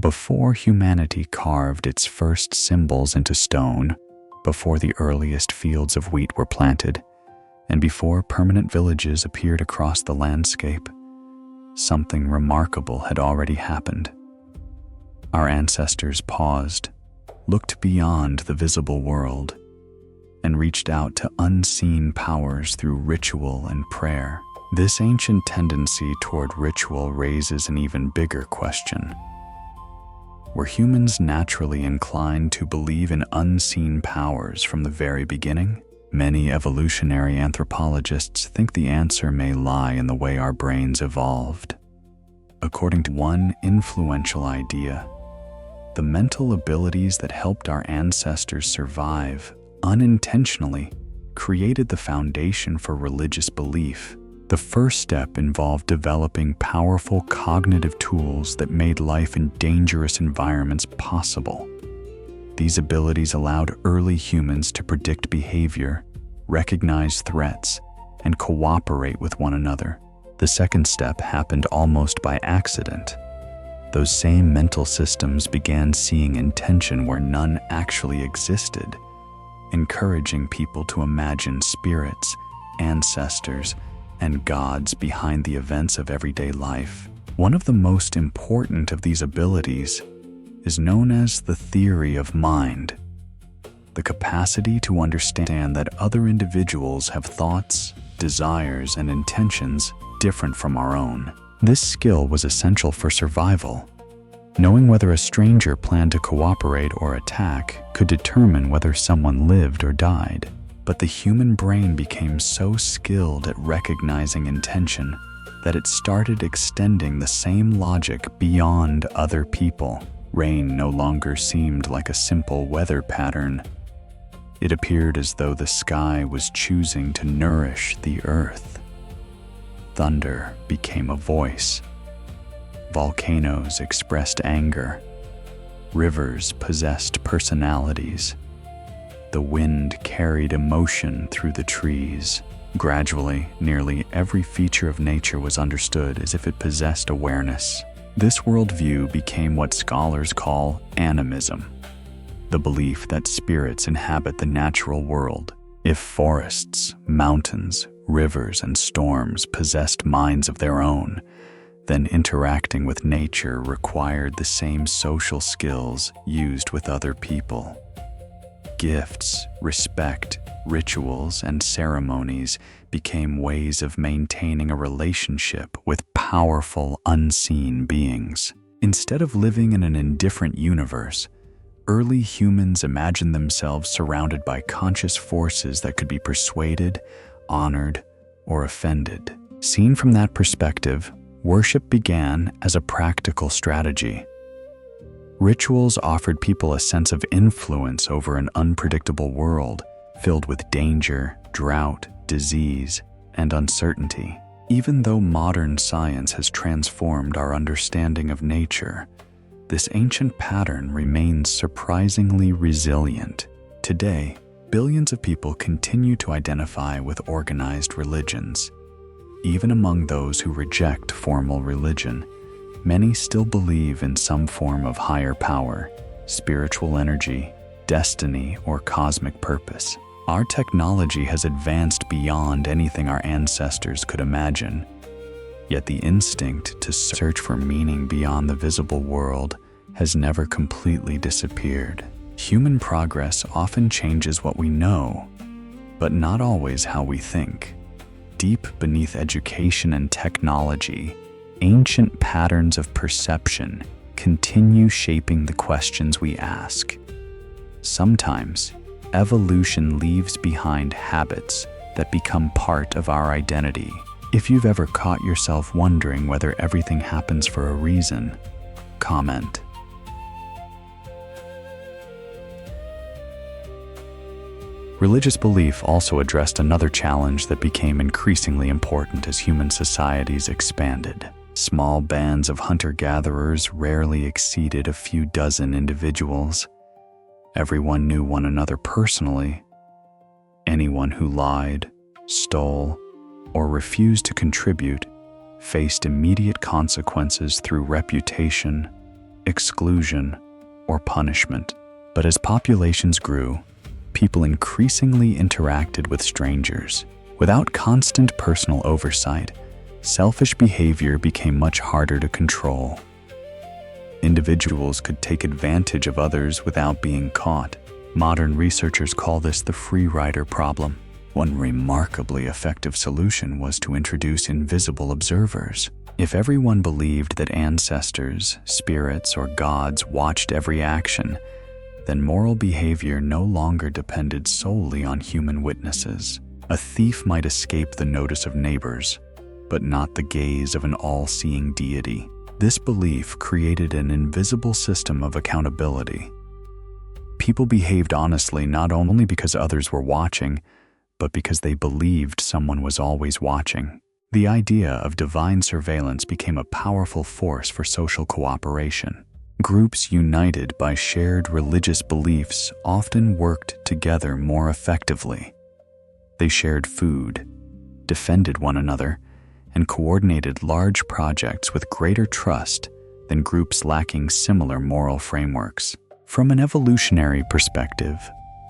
Before humanity carved its first symbols into stone, before the earliest fields of wheat were planted, and before permanent villages appeared across the landscape, something remarkable had already happened. Our ancestors paused, looked beyond the visible world, and reached out to unseen powers through ritual and prayer. This ancient tendency toward ritual raises an even bigger question. Were humans naturally inclined to believe in unseen powers from the very beginning? Many evolutionary anthropologists think the answer may lie in the way our brains evolved. According to one influential idea, the mental abilities that helped our ancestors survive unintentionally created the foundation for religious belief. The first step involved developing powerful cognitive tools that made life in dangerous environments possible. These abilities allowed early humans to predict behavior, recognize threats, and cooperate with one another. The second step happened almost by accident. Those same mental systems began seeing intention where none actually existed, encouraging people to imagine spirits, ancestors, and gods behind the events of everyday life. One of the most important of these abilities is known as the theory of mind, the capacity to understand that other individuals have thoughts, desires, and intentions different from our own. This skill was essential for survival. Knowing whether a stranger planned to cooperate or attack could determine whether someone lived or died. But the human brain became so skilled at recognizing intention that it started extending the same logic beyond other people. Rain no longer seemed like a simple weather pattern. It appeared as though the sky was choosing to nourish the earth. Thunder became a voice. Volcanoes expressed anger. Rivers possessed personalities. The wind carried emotion through the trees. Gradually, nearly every feature of nature was understood as if it possessed awareness. This worldview became what scholars call animism, the belief that spirits inhabit the natural world. If forests, mountains, rivers, and storms possessed minds of their own, then interacting with nature required the same social skills used with other people. Gifts, respect, rituals, and ceremonies became ways of maintaining a relationship with powerful, unseen beings. Instead of living in an indifferent universe, early humans imagined themselves surrounded by conscious forces that could be persuaded, honored, or offended. Seen from that perspective, worship began as a practical strategy. Rituals offered people a sense of influence over an unpredictable world filled with danger, drought, disease, and uncertainty. Even though modern science has transformed our understanding of nature, this ancient pattern remains surprisingly resilient. Today, billions of people continue to identify with organized religions. Even among those who reject formal religion, many still believe in some form of higher power, spiritual energy, destiny, or cosmic purpose. Our technology has advanced beyond anything our ancestors could imagine, yet the instinct to search for meaning beyond the visible world has never completely disappeared. Human progress often changes what we know, but not always how we think. Deep beneath education and technology, ancient patterns of perception continue shaping the questions we ask. Sometimes, evolution leaves behind habits that become part of our identity. If you've ever caught yourself wondering whether everything happens for a reason, comment. Religious belief also addressed another challenge that became increasingly important as human societies expanded. Small bands of hunter-gatherers rarely exceeded a few dozen individuals. Everyone knew one another personally. Anyone who lied, stole, or refused to contribute faced immediate consequences through reputation, exclusion, or punishment. But as populations grew, people increasingly interacted with strangers. Without constant personal oversight, selfish behavior became much harder to control. Individuals could take advantage of others without being caught. Modern researchers call this the free rider problem. One remarkably effective solution was to introduce invisible observers. If everyone believed that ancestors, spirits, or gods watched every action, then moral behavior no longer depended solely on human witnesses. A thief might escape the notice of neighbors, but not the gaze of an all-seeing deity. This belief created an invisible system of accountability. People behaved honestly not only because others were watching, but because they believed someone was always watching. The idea of divine surveillance became a powerful force for social cooperation. Groups united by shared religious beliefs often worked together more effectively. They shared food, defended one another, and coordinated large projects with greater trust than groups lacking similar moral frameworks. From an evolutionary perspective,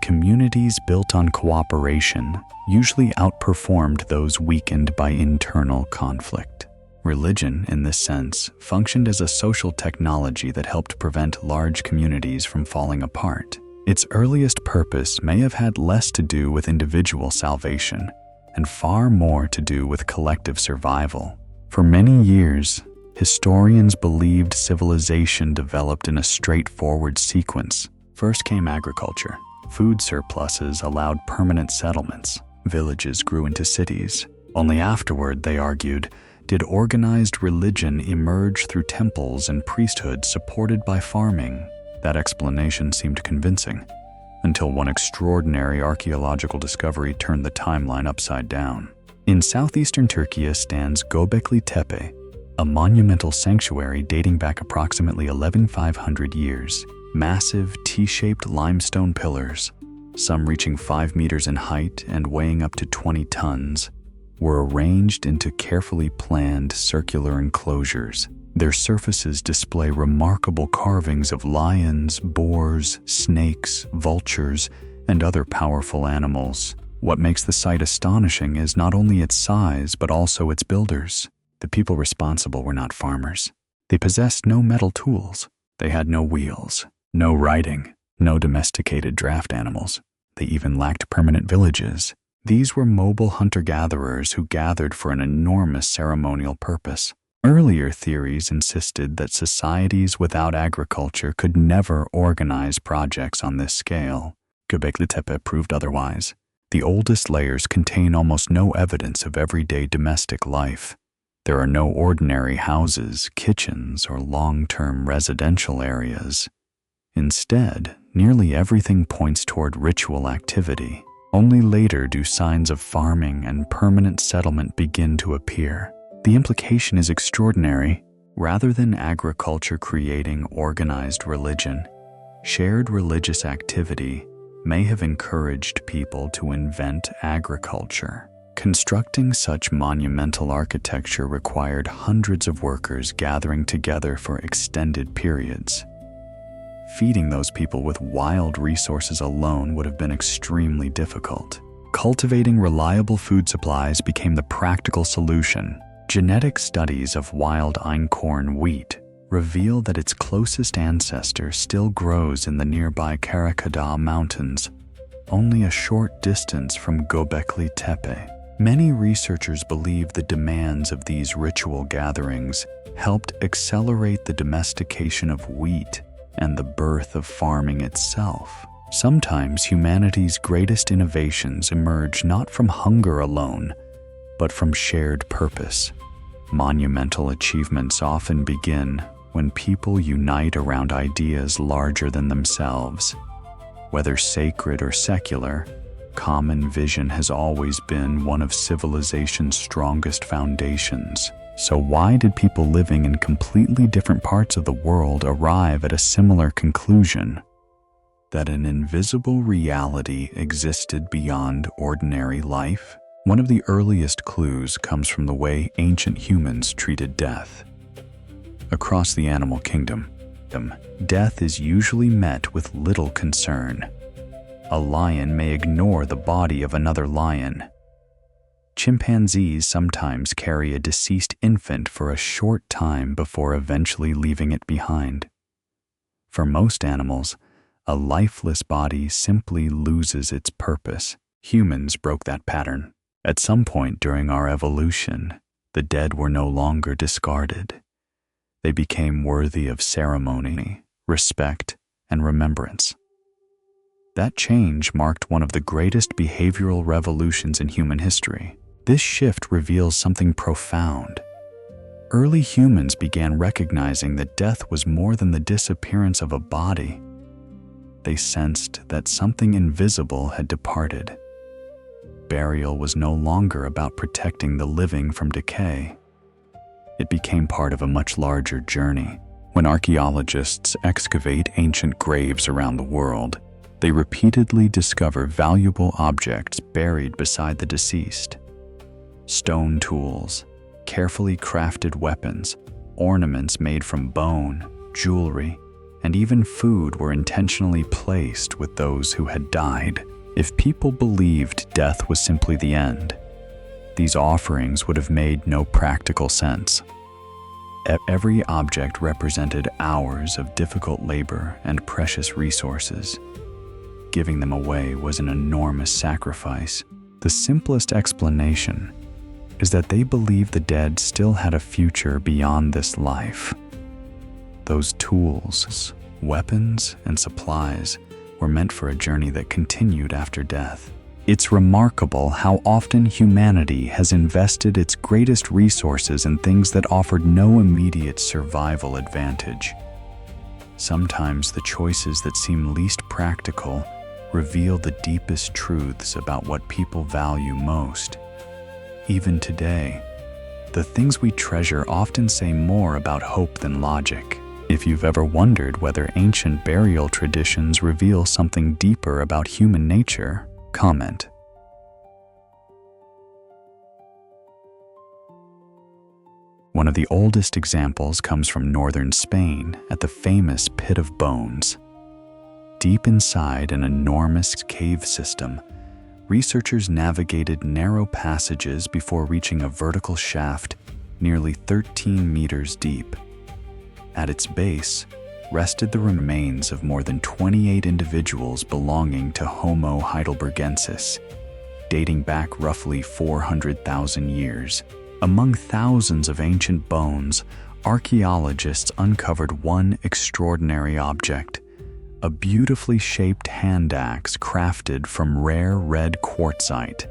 communities built on cooperation usually outperformed those weakened by internal conflict. Religion, in this sense, functioned as a social technology that helped prevent large communities from falling apart. Its earliest purpose may have had less to do with individual salvation and far more to do with collective survival. For many years, historians believed civilization developed in a straightforward sequence. First came agriculture. Food surpluses allowed permanent settlements. Villages grew into cities. Only afterward, they argued, did organized religion emerge through temples and priesthoods supported by farming. That explanation seemed convincing, until one extraordinary archaeological discovery turned the timeline upside down. In southeastern Turkey stands Göbekli Tepe, a monumental sanctuary dating back approximately 11,500 years. Massive T-shaped limestone pillars, some reaching 5 meters in height and weighing up to 20 tons, were arranged into carefully planned circular enclosures. Their surfaces display remarkable carvings of lions, boars, snakes, vultures, and other powerful animals. What makes the site astonishing is not only its size, but also its builders. The people responsible were not farmers. They possessed no metal tools. They had no wheels, no writing, no domesticated draft animals. They even lacked permanent villages. These were mobile hunter-gatherers who gathered for an enormous ceremonial purpose. Earlier theories insisted that societies without agriculture could never organize projects on this scale. Göbekli Tepe proved otherwise. The oldest layers contain almost no evidence of everyday domestic life. There are no ordinary houses, kitchens, or long-term residential areas. Instead, nearly everything points toward ritual activity. Only later do signs of farming and permanent settlement begin to appear. The implication is extraordinary. Rather than agriculture creating organized religion, shared religious activity may have encouraged people to invent agriculture. Constructing such monumental architecture required hundreds of workers gathering together for extended periods. Feeding those people with wild resources alone would have been extremely difficult. Cultivating reliable food supplies became the practical solution. Genetic studies of wild einkorn wheat reveal that its closest ancestor still grows in the nearby Karakada Mountains, only a short distance from Göbekli Tepe. Many researchers believe the demands of these ritual gatherings helped accelerate the domestication of wheat and the birth of farming itself. Sometimes humanity's greatest innovations emerge not from hunger alone, but from shared purpose. Monumental achievements often begin when people unite around ideas larger than themselves. Whether sacred or secular, common vision has always been one of civilization's strongest foundations. So why did people living in completely different parts of the world arrive at a similar conclusion? That an invisible reality existed beyond ordinary life? One of the earliest clues comes from the way ancient humans treated death. Across the animal kingdom, Death is usually met with little concern. A lion may ignore the body of another lion. Chimpanzees sometimes carry a deceased infant for a short time before eventually leaving it behind. For most animals, a lifeless body simply loses its purpose. Humans broke that pattern. At some point during our evolution, the dead were no longer discarded. They became worthy of ceremony, respect, and remembrance. That change marked one of the greatest behavioral revolutions in human history. This shift reveals something profound. Early humans began recognizing that death was more than the disappearance of a body. They sensed that something invisible had departed. Burial was no longer about protecting the living from decay. It became part of a much larger journey. When archaeologists excavate ancient graves around the world, they repeatedly discover valuable objects buried beside the deceased. Stone tools, carefully crafted weapons, ornaments made from bone, jewelry, and even food were intentionally placed with those who had died. If people believed death was simply the end, these offerings would have made no practical sense. Every object represented hours of difficult labor and precious resources. Giving them away was an enormous sacrifice. The simplest explanation is that they believed the dead still had a future beyond this life. Those tools, weapons, and supplies were meant for a journey that continued after death. It's remarkable how often humanity has invested its greatest resources in things that offered no immediate survival advantage. Sometimes the choices that seem least practical reveal the deepest truths about what people value most. Even today, the things we treasure often say more about hope than logic. If you've ever wondered whether ancient burial traditions reveal something deeper about human nature, comment. One of the oldest examples comes from northern Spain at the famous Pit of Bones. Deep inside an enormous cave system, researchers navigated narrow passages before reaching a vertical shaft nearly 13 meters deep. At its base rested the remains of more than 28 individuals belonging to Homo heidelbergensis, dating back roughly 400,000 years. Among thousands of ancient bones, archaeologists uncovered one extraordinary object, a beautifully shaped hand axe crafted from rare red quartzite.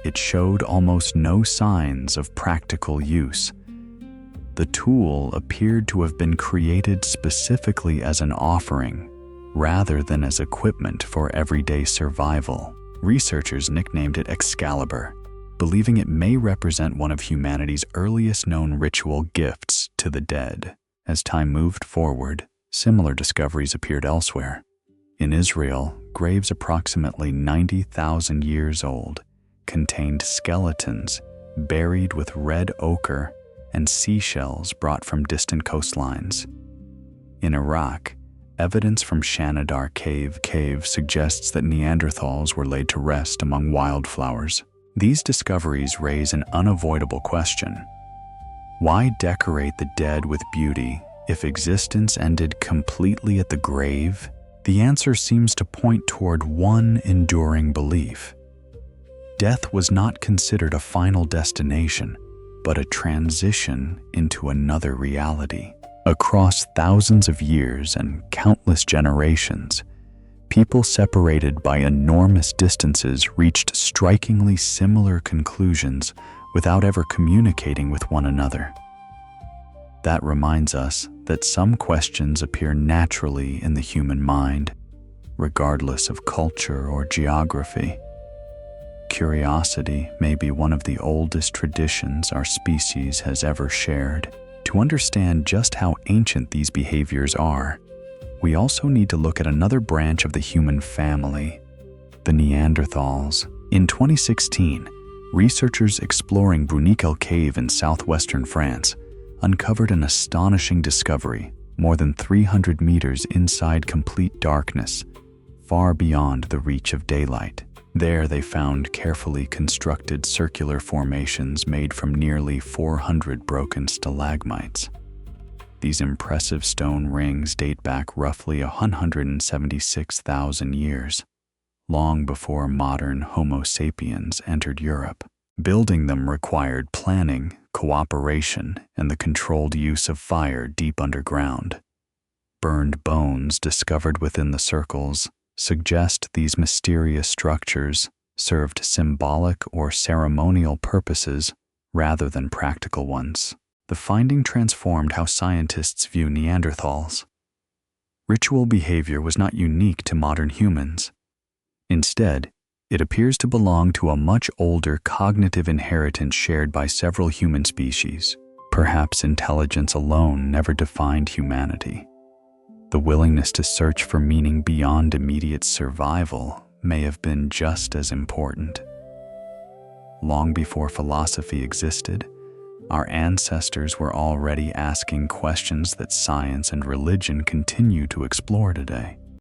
It showed almost no signs of practical use. The tool appeared to have been created specifically as an offering, rather than as equipment for everyday survival. Researchers nicknamed it Excalibur, believing it may represent one of humanity's earliest known ritual gifts to the dead. As time moved forward, similar discoveries appeared elsewhere. In Israel, graves approximately 90,000 years old contained skeletons buried with red ochre and seashells brought from distant coastlines. In Iraq, evidence from Shanidar Cave suggests that Neanderthals were laid to rest among wildflowers. These discoveries raise an unavoidable question. Why decorate the dead with beauty if existence ended completely at the grave? The answer seems to point toward one enduring belief. Death was not considered a final destination, but a transition into another reality. Across thousands of years and countless generations, people separated by enormous distances reached strikingly similar conclusions without ever communicating with one another. That reminds us that some questions appear naturally in the human mind, regardless of culture or geography. Curiosity may be one of the oldest traditions our species has ever shared. To understand just how ancient these behaviors are, we also need to look at another branch of the human family, the Neanderthals. In 2016, researchers exploring Bruniquel cave in southwestern France uncovered an astonishing discovery: more than 300 meters inside complete darkness, far beyond the reach of daylight. There they found carefully constructed circular formations made from nearly 400 broken stalagmites. These impressive stone rings date back roughly 176,000 years, long before modern Homo sapiens entered Europe. Building them required planning, cooperation, and the controlled use of fire deep underground. Burned bones discovered within the circles suggest these mysterious structures served symbolic or ceremonial purposes rather than practical ones. The finding transformed how scientists view Neanderthals. Ritual behavior was not unique to modern humans. Instead, it appears to belong to a much older cognitive inheritance shared by several human species. Perhaps intelligence alone never defined humanity. The willingness to search for meaning beyond immediate survival may have been just as important. Long before philosophy existed, our ancestors were already asking questions that science and religion continue to explore today.